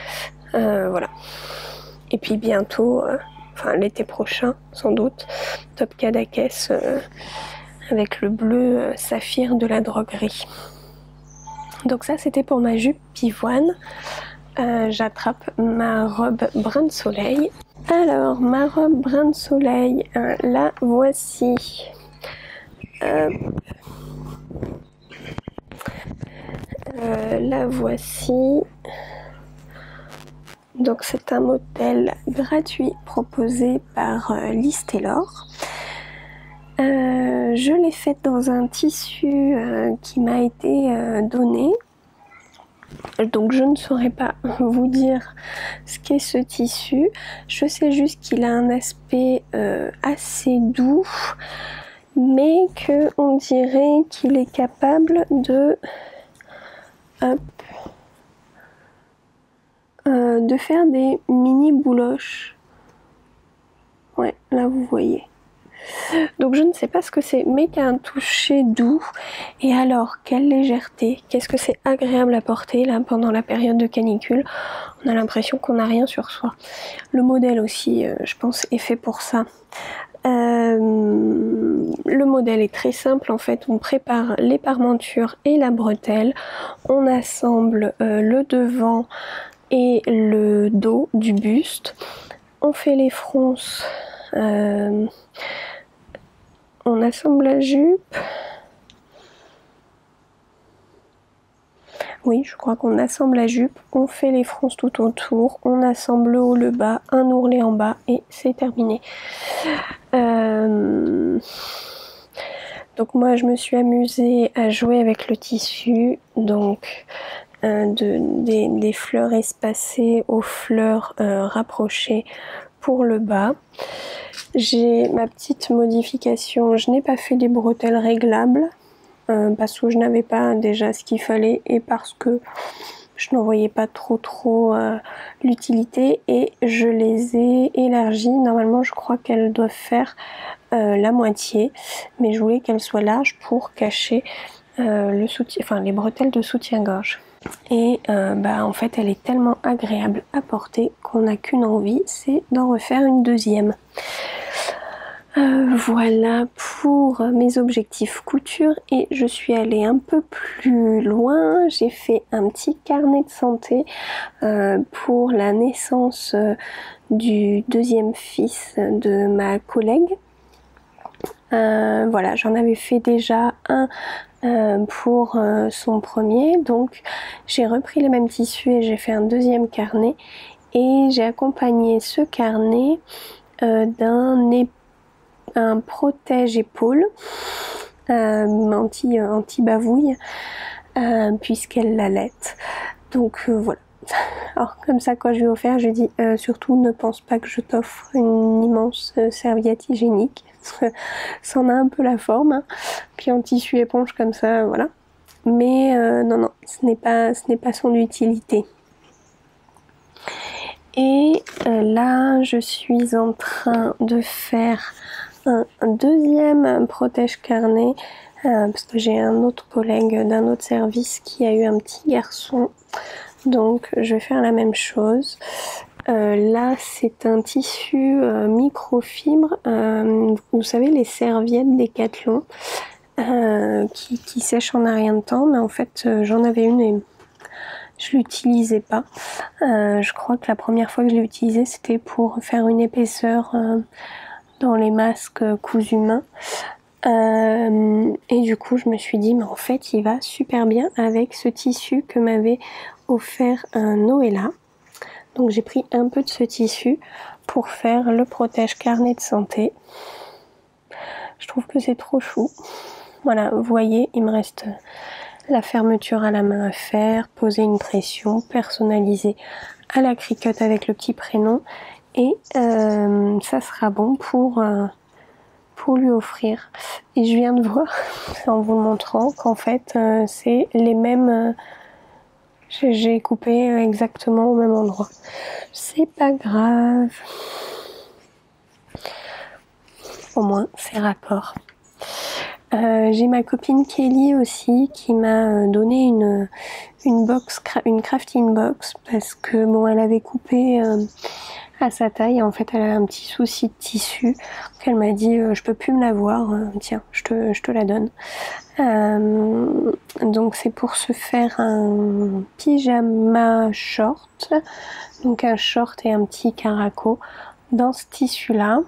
Voilà. Et puis bientôt, l'été prochain sans doute, Top Cadaqués avec le bleu saphir de la droguerie. Donc ça c'était pour ma jupe pivoine. J'attrape ma robe brin de soleil. Alors ma robe brin de soleil, la voici. La voici. Donc c'est un modèle gratuit proposé par Liz Taylor. Je l'ai faite dans un tissu qui m'a été donné. Donc je ne saurais pas vous dire ce qu'est ce tissu. Je sais juste qu'il a un aspect assez doux, mais qu'on dirait qu'il est capable de faire des mini bouloches. Ouais, là vous voyez. Donc je ne sais pas ce que c'est, mais qu'il y a un toucher doux. Et alors, quelle légèreté. Qu'est-ce que c'est agréable à porter là pendant la période de canicule. On a l'impression qu'on n'a rien sur soi. Le modèle aussi, je pense, est fait pour ça. Le modèle est très simple en fait. On prépare les parmentures et la bretelle. On assemble le devant et le dos du buste. On fait les fronces. On assemble la jupe. Oui, je crois qu'on assemble la jupe. On fait les fronces tout autour. On assemble le haut, le bas, un ourlet en bas et c'est terminé. Donc moi, je me suis amusée à jouer avec le tissu. Donc des fleurs espacées aux fleurs rapprochées pour le bas. J'ai ma petite modification, je n'ai pas fait des bretelles réglables parce que je n'avais pas déjà ce qu'il fallait et parce que je n'en voyais pas trop l'utilité et je les ai élargies. Normalement je crois qu'elles doivent faire la moitié, mais je voulais qu'elles soient larges pour cacher le soutien, enfin les bretelles de soutien-gorge. Et en fait elle est tellement agréable à porter qu'on n'a qu'une envie, c'est d'en refaire une deuxième. Voilà pour mes objectifs couture et je suis allée un peu plus loin. J'ai fait un petit carnet de santé pour la naissance du deuxième fils de ma collègue. Voilà, j'en avais fait déjà un pour son premier, donc j'ai repris les mêmes tissus et j'ai fait un deuxième carnet et j'ai accompagné ce carnet un protège-épaule anti-bavouille puisqu'elle l'allaite. Donc voilà. Alors comme ça quand je lui ai offert, je dis surtout ne pense pas que je t'offre une immense serviette hygiénique. Ça en a un peu la forme, hein. Puis en tissu éponge comme ça, voilà. Mais non, ce n'est pas son utilité. Et là, je suis en train de faire un deuxième protège carnet parce que j'ai un autre collègue d'un autre service qui a eu un petit garçon, donc je vais faire la même chose. Là c'est un tissu microfibre, vous savez les serviettes Décathlon qui sèchent en un rien de temps, mais en fait j'en avais une et je l'utilisais pas. Je crois que la première fois que je l'ai utilisé c'était pour faire une épaisseur dans les masques cousus main. Et du coup je me suis dit mais en fait il va super bien avec ce tissu que m'avait offert Noëlla. Donc j'ai pris un peu de ce tissu pour faire le protège carnet de santé. Je trouve que c'est trop chou. Voilà, vous voyez, il me reste la fermeture à la main à faire, poser une pression, personnaliser à la cricotte avec le petit prénom. Et ça sera bon pour lui offrir. Et je viens de voir, en vous le montrant, qu'en fait c'est les mêmes... j'ai coupé exactement au même endroit. C'est pas grave. Au moins c'est raccord. J'ai ma copine Kelly aussi qui m'a donné une crafting box parce que bon elle avait coupé à sa taille. En fait elle a un petit souci de tissu. Elle m'a dit je peux plus me l'avoir, tiens je te la donne. Donc c'est pour se faire un pyjama short, donc un short et un petit caraco dans ce tissu là.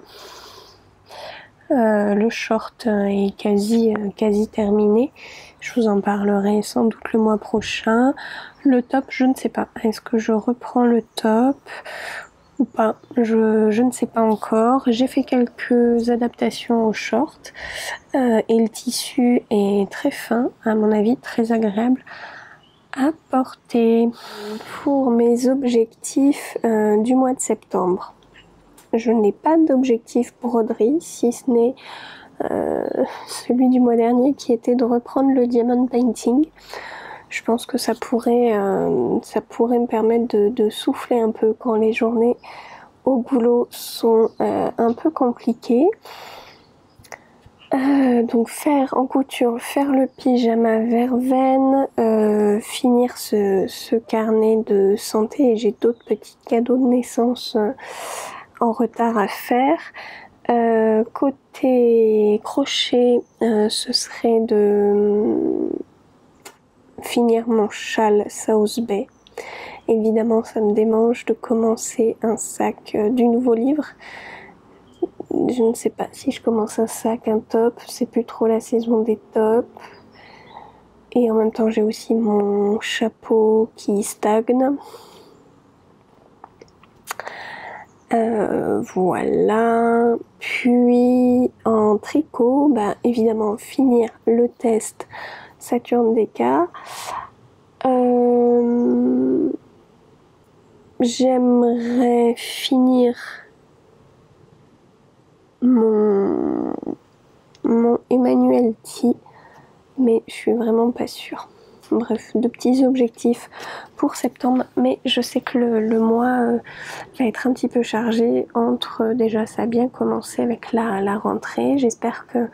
Le short est quasi terminé, je vous en parlerai sans doute le mois prochain. Le top je ne sais pas, est-ce que je reprends le top ou pas, je ne sais pas encore. J'ai fait quelques adaptations au short et le tissu est très fin, à mon avis très agréable à porter pour mes objectifs du mois de septembre. Je n'ai pas d'objectif broderie, si ce n'est celui du mois dernier qui était de reprendre le diamond painting. Je pense que ça pourrait me permettre de souffler un peu quand les journées au boulot sont un peu compliquées. Donc faire en couture, faire le pyjama verveine, finir ce carnet de santé, et j'ai d'autres petits cadeaux de naissance en retard à faire. Côté crochet, ce serait de finir mon châle South Bay. Évidemment, ça me démange de commencer un sac du nouveau livre. Je ne sais pas si je commence un sac, un top, c'est plus trop la saison des tops. Et en même temps, j'ai aussi mon chapeau qui stagne. Voilà. Puis en tricot, bah, évidemment finir le test Saturne DK. J'aimerais finir mon Emmanuel T, mais je suis vraiment pas sûre. Bref, de petits objectifs pour septembre, mais je sais que le mois va être un petit peu chargé. Déjà ça a bien commencé avec la rentrée. J'espère que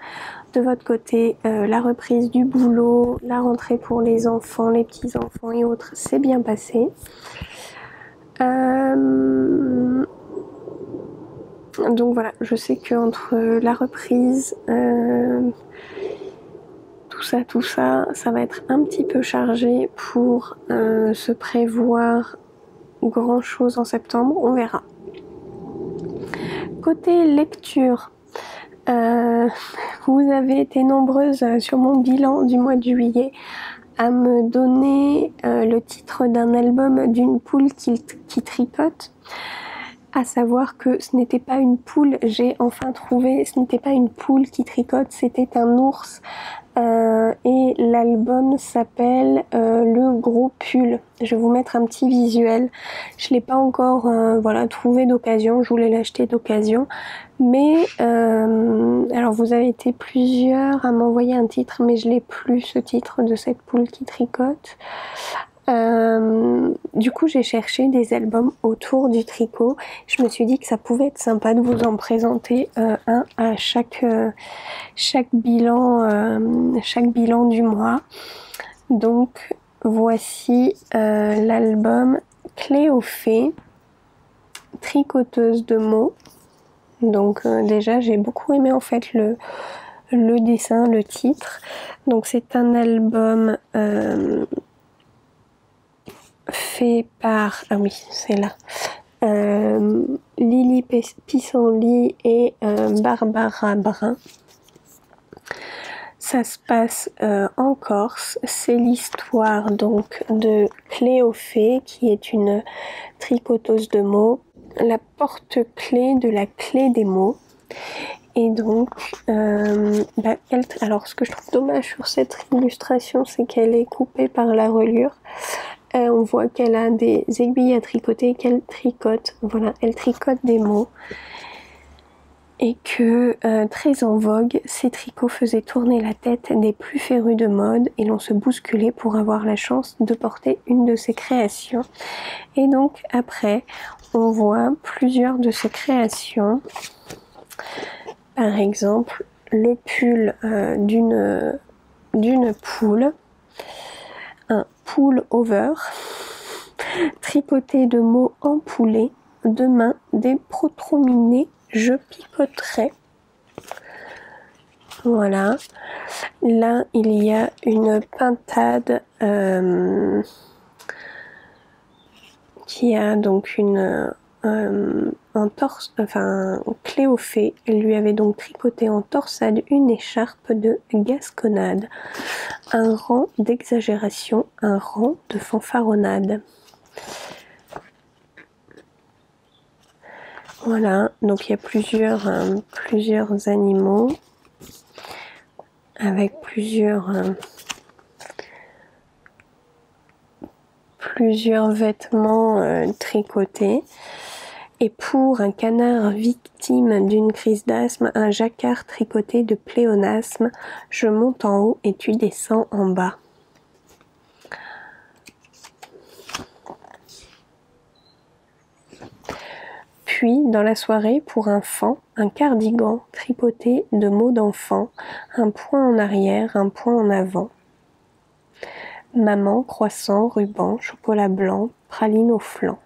de votre côté, la reprise du boulot, la rentrée pour les enfants, les petits-enfants et autres, s'est bien passé. Donc voilà, je sais qu'entre la reprise, tout ça, ça va être un petit peu chargé pour se prévoir grand chose en septembre, on verra. Côté lecture, vous avez été nombreuses sur mon bilan du mois de juillet à me donner le titre d'un album d'une poule qui tricote. À savoir que ce n'était pas une poule, j'ai enfin trouvé, ce n'était pas une poule qui tricote, c'était un ours. Et l'album s'appelle Le Gros Pull. Je vais vous mettre un petit visuel. Je l'ai pas encore trouvé d'occasion, je voulais l'acheter d'occasion. Mais alors vous avez été plusieurs à m'envoyer un titre, mais je l'ai plus, ce titre de cette poule qui tricote. Du coup j'ai cherché des albums autour du tricot. Je me suis dit que ça pouvait être sympa de vous en présenter un à chaque bilan du mois. Donc voici l'album Cléophée, tricoteuse de mots. Donc déjà j'ai beaucoup aimé en fait le dessin, le titre. Donc c'est un album fait par, ah oui c'est là, Lily Pissenlit et Barbara Brun. Ça se passe en Corse. C'est l'histoire donc de Cléophée qui est une tricoteuse de mots, la porte-clé de la clé des mots. Et donc, alors ce que je trouve dommage sur cette illustration, c'est qu'elle est coupée par la reliure. On voit qu'elle a des aiguilles à tricoter, qu'elle tricote. Voilà, elle tricote des mots. Et que, très en vogue, ces tricots faisaient tourner la tête des plus férus de mode et l'on se bousculait pour avoir la chance de porter une de ses créations. Et donc après, on voit plusieurs de ses créations. Par exemple, le pull d'une poule, un pull over, tricoté de mots empoulés, demain des protrominés, je picoterai. Voilà. Là, il y a une pintade qui a donc en torse, enfin Cléophée, elle lui avait donc tricoté en torsade une écharpe de gasconnade, un rang d'exagération, un rang de fanfaronnade. Voilà, donc il y a plusieurs animaux avec plusieurs plusieurs vêtements tricotés. Et pour un canard victime d'une crise d'asthme, un jacquard tricoté de pléonasme. Je monte en haut et tu descends en bas. Puis, dans la soirée, pour un fan, un cardigan tricoté de mots d'enfant, un point en arrière, un point en avant. Maman, croissant, ruban, chocolat blanc, praline au flanc.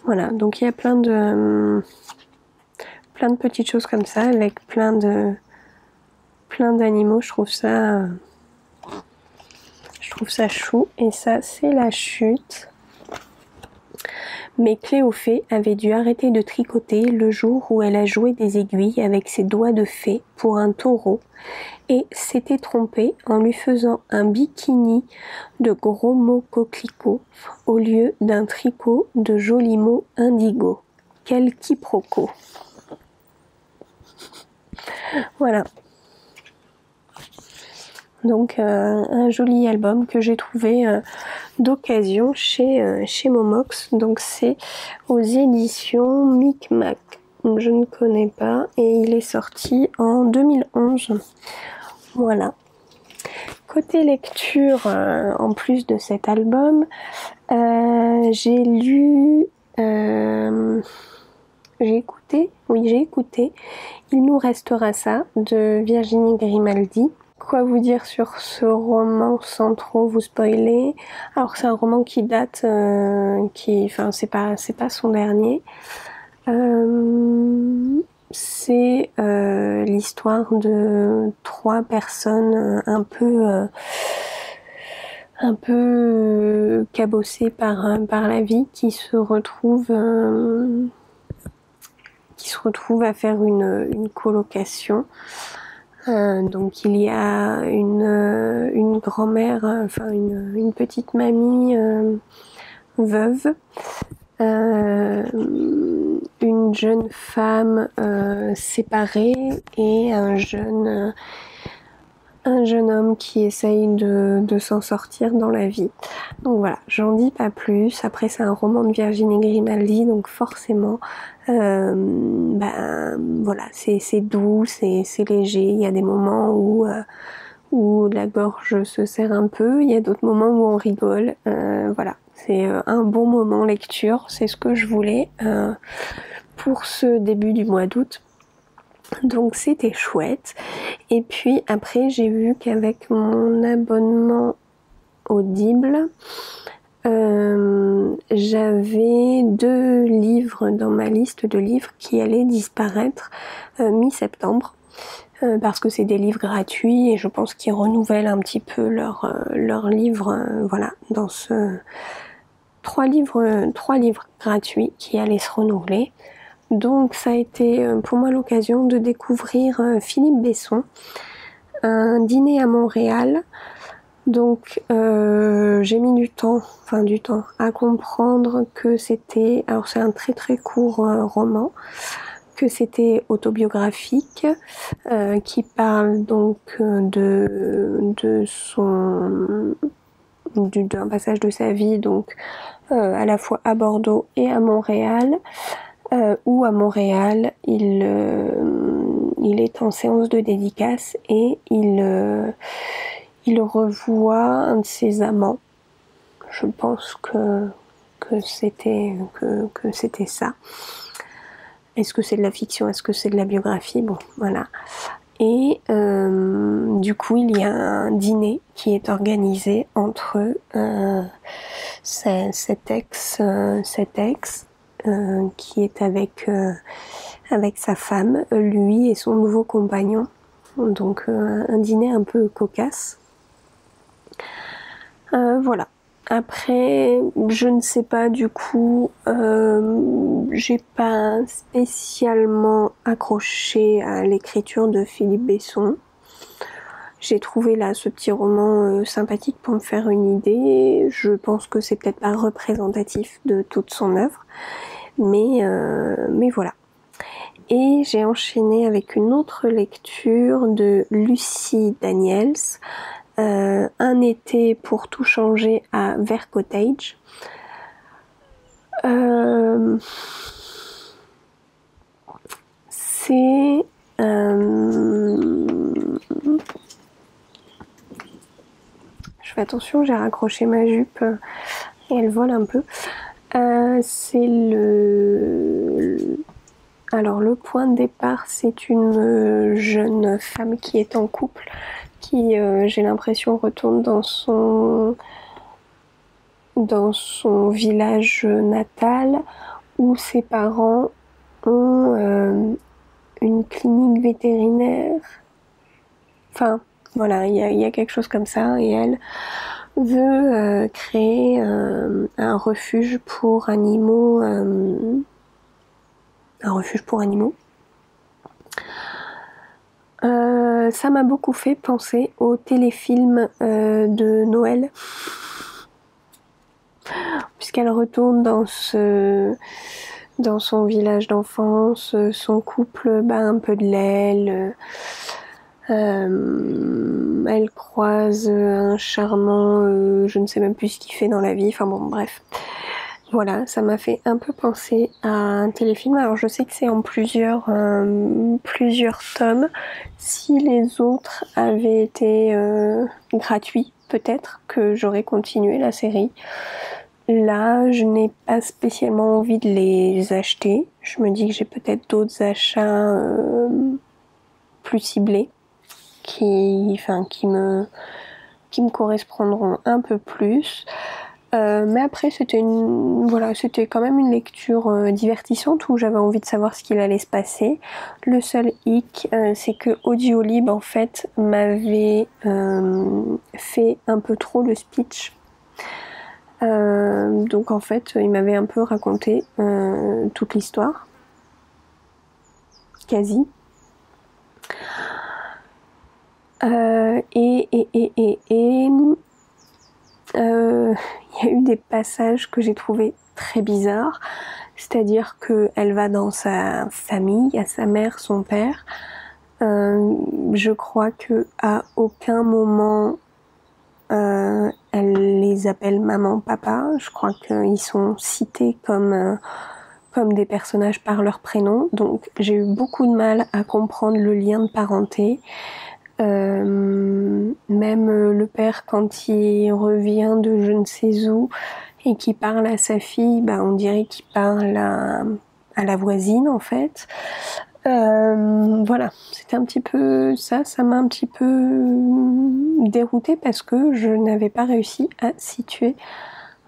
Voilà, donc il y a plein de petites choses comme ça, avec plein d'animaux. Je trouve ça chou. Et ça, c'est la chute. Mais Cléophée avait dû arrêter de tricoter le jour où elle a joué des aiguilles avec ses doigts de fée pour un taureau et s'était trompée en lui faisant un bikini de gros mots coquelicots au lieu d'un tricot de jolis mots indigo. Quel quiproquo! Voilà. Donc un joli album que j'ai trouvé d'occasion chez Momox. Donc c'est aux éditions Micmac. Je ne connais pas et il est sorti en 2011. Voilà. Côté lecture, en plus de cet album, j'ai lu, j'ai écouté Il nous restera ça de Virginie Grimaldi. Quoi vous dire sur ce roman sans trop vous spoiler? Alors c'est un roman qui date, c'est pas son dernier. C'est l'histoire de 3 personnes un peu cabossées par la vie qui se retrouvent à faire une colocation. Donc il y a une grand-mère, une petite mamie veuve, une jeune femme séparée et un jeune homme qui essaye de s'en sortir dans la vie. Donc voilà, j'en dis pas plus. Après c'est un roman de Virginie Grimaldi, donc forcément voilà, c'est doux, c'est léger. Il y a des moments où la gorge se serre un peu, il y a d'autres moments où on rigole. Voilà, c'est un bon moment lecture, c'est ce que je voulais pour ce début du mois d'août. Donc c'était chouette. Et puis après j'ai vu qu'avec mon abonnement Audible, j'avais 2 livres dans ma liste de livres qui allaient disparaître mi-septembre. Parce que c'est des livres gratuits et je pense qu'ils renouvellent un petit peu leurs livres, voilà, dans ce 3 livres gratuits qui allaient se renouveler. Donc ça a été pour moi l'occasion de découvrir Philippe Besson, Un dîner à Montréal. Donc j'ai mis du temps à comprendre que c'était, alors c'est un très très court roman, que c'était autobiographique, qui parle donc d'un passage de sa vie, donc à la fois à Bordeaux et à Montréal, où à Montréal il est en séance de dédicace et il revoit un de ses amants. Je pense que c'était ça. Est-ce que c'est de la fiction? Est-ce que c'est de la biographie? Bon, voilà. Et du coup, il y a un dîner qui est organisé entre cet ex qui est avec sa femme, lui et son nouveau compagnon. Donc un dîner un peu cocasse. Voilà. Après, je ne sais pas du coup, j'ai pas spécialement accroché à l'écriture de Philippe Besson. J'ai trouvé là ce petit roman sympathique pour me faire une idée. Je pense que c'est peut-être pas représentatif de toute son œuvre, mais voilà. Et j'ai enchaîné avec une autre lecture de Lucie Daniels, un été pour tout changer à Vert Cottage. C'est je fais attention, j'ai raccroché ma jupe et elle vole un peu. C'est alors le point de départ, c'est une jeune femme qui est en couple, qui j'ai l'impression retourne dans son village natal où ses parents ont une clinique vétérinaire. Enfin, voilà, il y a quelque chose comme ça et elle veut créer un refuge pour animaux. Ça m'a beaucoup fait penser au téléfilm de Noël, puisqu'elle retourne dans son village d'enfance, son couple bat un peu de l'aile, elle croise un charmant, je ne sais même plus ce qu'il fait dans la vie, enfin bon bref. Voilà, ça m'a fait un peu penser à un téléfilm. Alors je sais que c'est en plusieurs tomes. Si les autres avaient été gratuits, peut-être que j'aurais continué la série. Là, je n'ai pas spécialement envie de les acheter. Je me dis que j'ai peut-être d'autres achats plus ciblés qui me correspondront un peu plus. Mais après c'était quand même une lecture divertissante où j'avais envie de savoir ce qu'il allait se passer. Le seul hic, c'est que Audiolib en fait m'avait fait un peu trop le speech. Donc en fait il m'avait un peu raconté toute l'histoire, quasi. Il y a eu des passages que j'ai trouvé très bizarres, c'est-à-dire qu'elle va dans sa famille, à sa mère, son père. Je crois que à aucun moment elle les appelle maman, papa. Je crois qu'ils sont cités comme des personnages par leur prénom. Donc j'ai eu beaucoup de mal à comprendre le lien de parenté. Même le père, quand il revient de je ne sais où et qu'il parle à sa fille, on dirait qu'il parle à la voisine en fait. Voilà, c'était un petit peu ça m'a un petit peu déroutée parce que je n'avais pas réussi à situer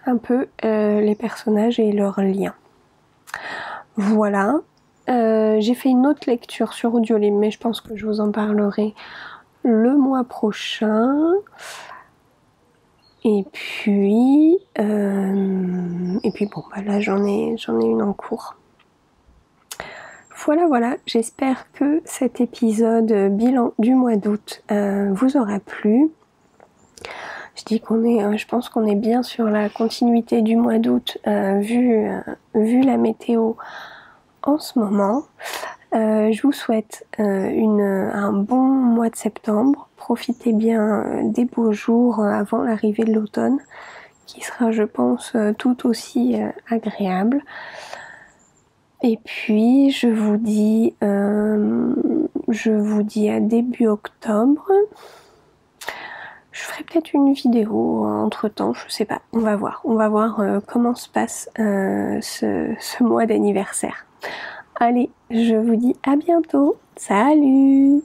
un peu les personnages et leurs liens. Voilà, j'ai fait une autre lecture sur Audiolib, mais je pense que je vous en parlerai le mois prochain. Et puis bon, là j'en ai une en cours. Voilà, j'espère que cet épisode bilan du mois d'août vous aura plu. Je pense qu'on est bien sur la continuité du mois d'août vu la météo en ce moment. Je vous souhaite un bon mois de septembre. Profitez bien des beaux jours avant l'arrivée de l'automne, qui sera, je pense, tout aussi agréable. Et puis, je vous dis à début octobre. Je ferai peut-être une vidéo entre-temps, je sais pas. On va voir comment se passe ce mois d'anniversaire. Allez, je vous dis à bientôt. Salut!